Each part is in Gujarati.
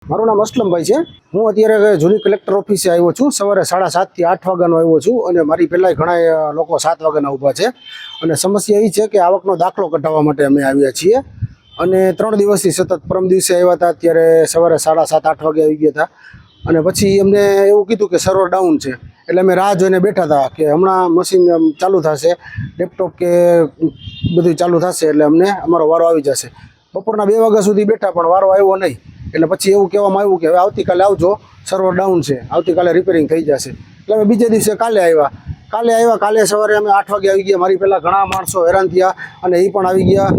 મારું નામ અસલમભાઈ છે। હું અત્યારે જૂની કલેક્ટર ઓફિસે આવ્યો છું। સવારે 7:30 થી 8 વાગ્યાનો આવ્યો છું અને મારી પહેલાં ઘણા લોકો 7 વાગ્યાના ઊભા છે અને સમસ્યા એ છે કે આવકનો દાખલો કઢાવવા માટે અમે આવ્યા છીએ અને 3 દિવસથી સતત પરમ દિવસે આવ્યા હતા, ત્યારે સવારે 7:30 8 વાગે આવી ગયા હતા અને પછી અમને એવું કીધું કે સર્વર ડાઉન છે, એટલે અમે રાહ જોઈને બેઠા હતા કે હમણાં મશીન ચાલુ થશે, લેપટોપ કે બધું ચાલુ થશે એટલે અમને અમારો વારો આવી જશે। બપોરના 2 વાગ્યા સુધી બેઠા પણ વારો આવ્યો નહીં, એટલે પછી એવું કહેવામાં આવ્યું કે હવે આવતીકાલે આવજો, સર્વર ડાઉન છે, આવતીકાલે રિપેરિંગ થઈ જશે। એટલે અમે બીજે દિવસે કાલે આવ્યા। કાલે સવારે અમે 8 વાગે આવી ગયા। મારી પહેલાં ઘણા માણસો હેરાન થયા અને એ પણ આવી ગયા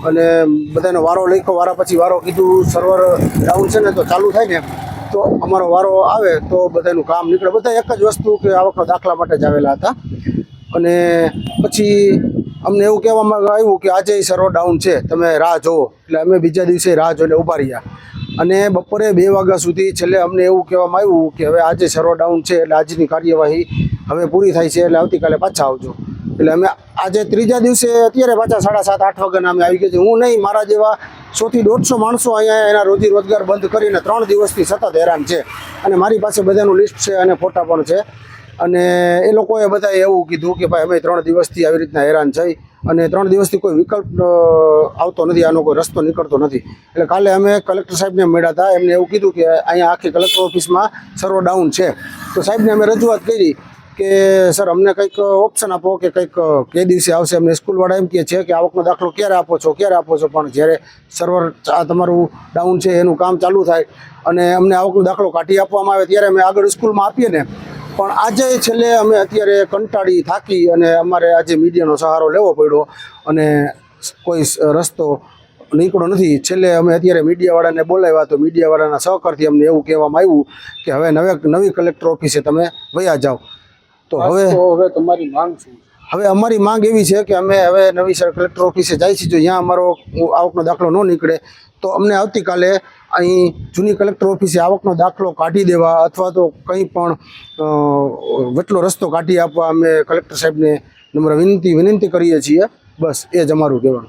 અને બધાનો વારો લખ્યો, વારા પછી વારો કીધું સર્વર ડાઉન છે ને તો ચાલુ થાય ને તો અમારો વારો આવે તો બધાનું કામ નીકળે। બધા એક જ વસ્તુ કે આવકના દાખલા માટે જ આવેલા હતા અને પછી અમને એવું કહેવામાં આવ્યું કે આજે સર્વર ડાઉન છે, તમે રાહ જોવો। એટલે અમે બીજા દિવસે રાહ જોઈને ઊભા રહ્યા અને બપોરે 2 વાગ્યા સુધી છેલ્લે અમને એવું કહેવામાં આવ્યું કે હવે આજે સર્વર ડાઉન છે એટલે આજની કાર્યવાહી હવે પૂરી થાય છે, એટલે આવતીકાલે પાછા આવજો। એટલે અમે આજે ત્રીજા દિવસે અત્યારે પાછા 7:30 8 વાગ્યાના અમે આવી ગયા છીએ। હું નહીં, મારા જેવા 100 થી 150 માણસો અહીંયા એના રોજી રોજગાર બંધ કરીને 3 દિવસથી સતત હેરાન છે અને મારી પાસે બધાનું લિસ્ટ છે અને ફોટા પણ છે અને એ લોકોએ બધાએ એવું કીધું કે ભાઈ અમે 3 દિવસથી આવી રીતના હેરાન થઈ અને 3 દિવસથી કોઈ વિકલ્પ આવતો નથી, આનો કોઈ રસ્તો નીકળતો નથી। એટલે કાલે અમે કલેક્ટર સાહેબને મળ્યા હતા, એમને એવું કીધું કે અહીંયા આખી કલેક્ટર ઓફિસમાં સર્વર ડાઉન છે। તો સાહેબને અમે રજૂઆત કરી કે સર અમને કંઈક ઓપ્શન આપો કે કંઈક કે દિવસે આવશે। અમને સ્કૂલવાળા એમ કહે છે કે આવકનો દાખલો ક્યારે આપો છો, પણ જ્યારે સર્વર તમારું ડાઉન છે એનું કામ ચાલુ થાય અને અમને આવકનો દાખલો કાઢી આપવામાં આવે ત્યારે અમે આગળ સ્કૂલમાં આપીએ ને। પણ આજે છેલ્લે અમે અત્યારે કંટાળી થાકી અને અમારે આજે મીડિયાનો સહારો લેવો પડ્યો અને કોઈ રસ્તો નીકળ્યો નથી। છેલ્લે અમે અત્યારે મીડિયાવાળાને બોલાવ્યા તો મીડિયાવાળાના સહકારથી અમને એવું કહેવામાં આવ્યું કે હવે નવી કલેક્ટર ઓફિસે તમે વયા જાઓ। તો હવે તમારી માંગ શું? હવે અમારી માંગ એવી છે કે અમે હવે નવી કલેક્ટર ઓફિસે જાય છીએ। જો અહીંયા અમારો આવકનો દાખલો ન નીકળે તો અમને આવતીકાલે અહીં જૂની કલેક્ટર ઓફિસે આવકનો દાખલો કાઢી દેવા અથવા તો કંઈ પણ વચલો રસ્તો કાઢી આપવા અમે કલેક્ટર સાહેબને નમ્ર વિનંતી કરીએ છીએ। બસ એ જ અમારું કહેવાનું।